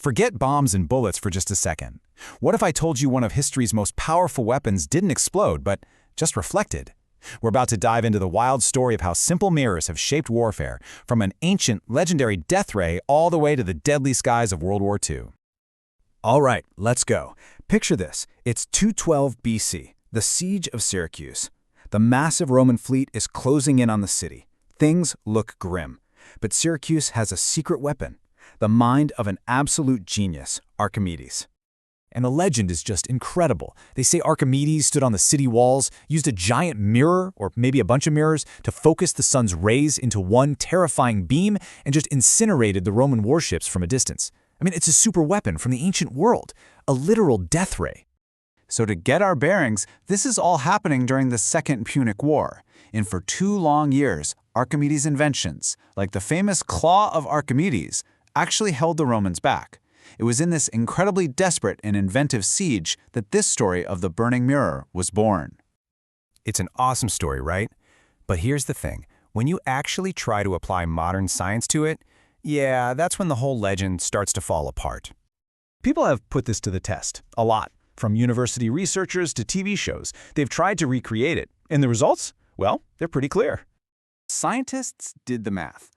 Forget bombs and bullets for just a second. What if I told you one of history's most powerful weapons didn't explode, but just reflected? We're about to dive into the wild story of how simple mirrors have shaped warfare, from an ancient, legendary death ray all the way to the deadly skies of World War II. All right, let's go. Picture this. It's 212 BC, the siege of Syracuse. The massive Roman fleet is closing in on the city. Things look grim. But Syracuse has a secret weapon, the mind of an absolute genius, Archimedes. And the legend is just incredible. They say Archimedes stood on the city walls, used a giant mirror, or maybe a bunch of mirrors, to focus the sun's rays into one terrifying beam and just incinerated the Roman warships from a distance. I mean, it's a super weapon from the ancient world, a literal death ray. So to get our bearings, this is all happening during the Second Punic War. And for 2 long years, Archimedes' inventions, like the famous Claw of Archimedes, actually held the Romans back. It was in this incredibly desperate and inventive siege that this story of the burning mirror was born. It's an awesome story, right? But here's the thing. When you actually try to apply modern science to it, yeah, that's when the whole legend starts to fall apart. People have put this to the test, a lot. From university researchers to TV shows, they've tried to recreate it. And the results? Well, they're pretty clear. Scientists did the math.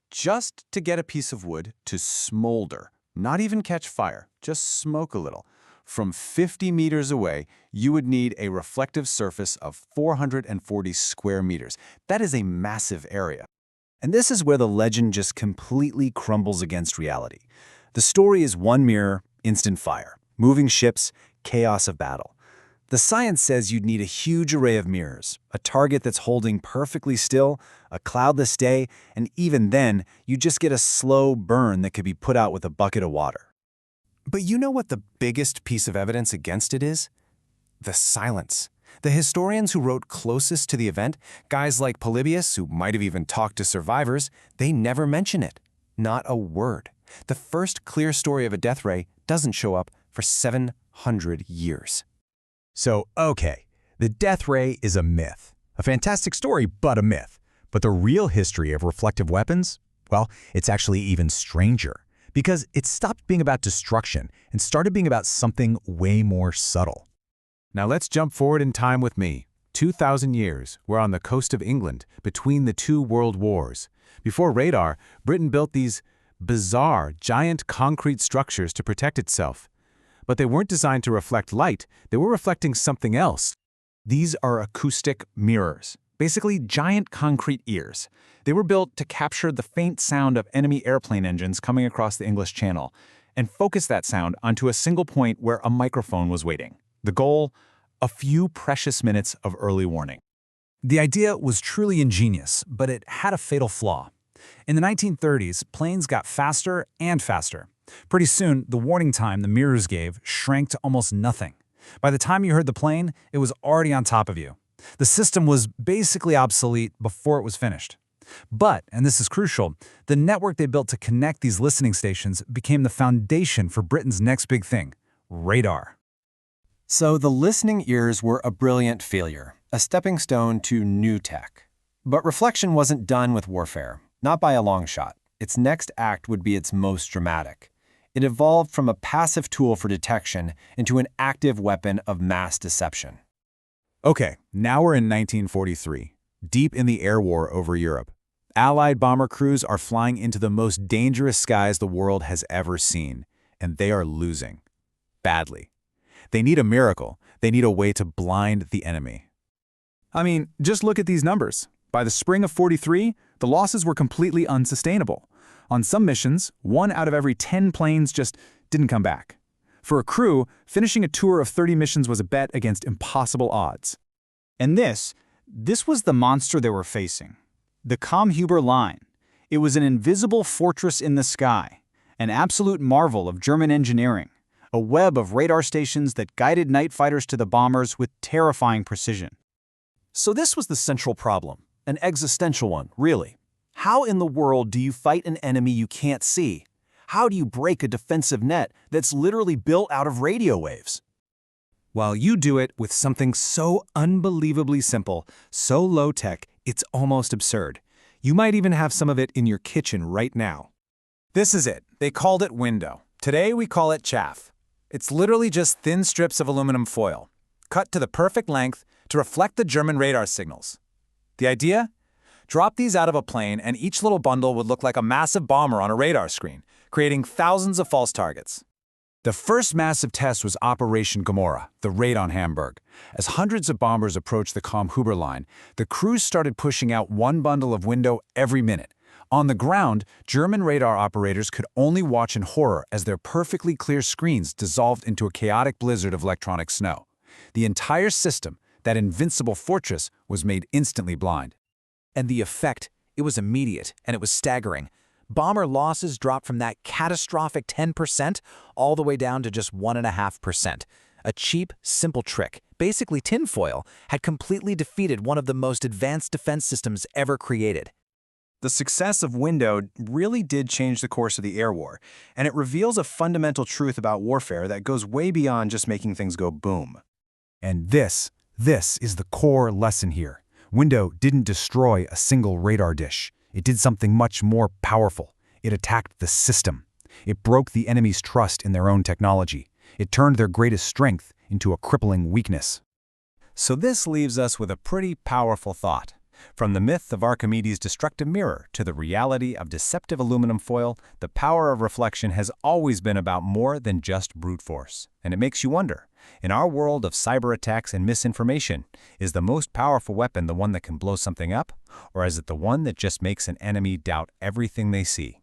Just to get a piece of wood to smolder, not even catch fire, just smoke a little, from 50 meters away, you would need a reflective surface of 440 square meters. That is a massive area. And this is where the legend just completely crumbles against reality. The story is one mirror, instant fire, moving ships, chaos of battle. The science says you'd need a huge array of mirrors, a target that's holding perfectly still, a cloudless day, and even then, you just get a slow burn that could be put out with a bucket of water. But you know what the biggest piece of evidence against it is? The silence. The historians who wrote closest to the event, guys like Polybius, who might have even talked to survivors, they never mention it. Not a word. The first clear story of a death ray doesn't show up for 700 years. So, okay, the death ray is a myth. A fantastic story, but a myth. But the real history of reflective weapons? Well, it's actually even stranger, because it stopped being about destruction and started being about something way more subtle. Now let's jump forward in time with me. 2,000 years, we're on the coast of England, between the 2 world wars. Before radar, Britain built these bizarre, giant concrete structures to protect itself. But they weren't designed to reflect light, they were reflecting something else. These are acoustic mirrors, basically giant concrete ears. They were built to capture the faint sound of enemy airplane engines coming across the English Channel and focus that sound onto a single point where a microphone was waiting. The goal? A few precious minutes of early warning. The idea was truly ingenious, but it had a fatal flaw. In the 1930s, planes got faster and faster. Pretty soon, the warning time the mirrors gave shrank to almost nothing. By the time you heard the plane, it was already on top of you. The system was basically obsolete before it was finished. But, and this is crucial, the network they built to connect these listening stations became the foundation for Britain's next big thing, radar. So the listening ears were a brilliant failure, a stepping stone to new tech. But reflection wasn't done with warfare, not by a long shot. Its next act would be its most dramatic. It evolved from a passive tool for detection into an active weapon of mass deception. Okay, now we're in 1943, deep in the air war over Europe. Allied bomber crews are flying into the most dangerous skies the world has ever seen, and they are losing. Badly. They need a miracle. They need a way to blind the enemy. I mean, just look at these numbers. By the spring of '43, the losses were completely unsustainable. On some missions, 1 out of every 10 planes just didn't come back. For a crew, finishing a tour of 30 missions was a bet against impossible odds. And this was the monster they were facing. The Kammhuber Line. It was an invisible fortress in the sky, an absolute marvel of German engineering, a web of radar stations that guided night fighters to the bombers with terrifying precision. So this was the central problem, an existential one, really. How in the world do you fight an enemy you can't see? How do you break a defensive net that's literally built out of radio waves? Well, you do it with something so unbelievably simple, so low-tech, it's almost absurd. You might even have some of it in your kitchen right now. This is it. They called it window. Today we call it chaff. It's literally just thin strips of aluminum foil, cut to the perfect length to reflect the German radar signals. The idea? Drop these out of a plane and each little bundle would look like a massive bomber on a radar screen, creating thousands of false targets. The first massive test was Operation Gomorrah, the raid on Hamburg. As hundreds of bombers approached the Kamm-Huber line, the crews started pushing out one bundle of window every minute. On the ground, German radar operators could only watch in horror as their perfectly clear screens dissolved into a chaotic blizzard of electronic snow. The entire system, that invincible fortress, was made instantly blind. And the effect, it was immediate and it was staggering. Bomber losses dropped from that catastrophic 10% all the way down to just 1.5%. A cheap, simple trick, basically tinfoil, had completely defeated one of the most advanced defense systems ever created. The success of Window really did change the course of the air war, and it reveals a fundamental truth about warfare that goes way beyond just making things go boom. And this is the core lesson here. Window didn't destroy a single radar dish. It did something much more powerful. It attacked the system. It broke the enemy's trust in their own technology. It turned their greatest strength into a crippling weakness. So this leaves us with a pretty powerful thought. From the myth of Archimedes' destructive mirror to the reality of deceptive aluminum foil, the power of reflection has always been about more than just brute force. And it makes you wonder, in our world of cyber attacks and misinformation, is the most powerful weapon the one that can blow something up? Or is it the one that just makes an enemy doubt everything they see?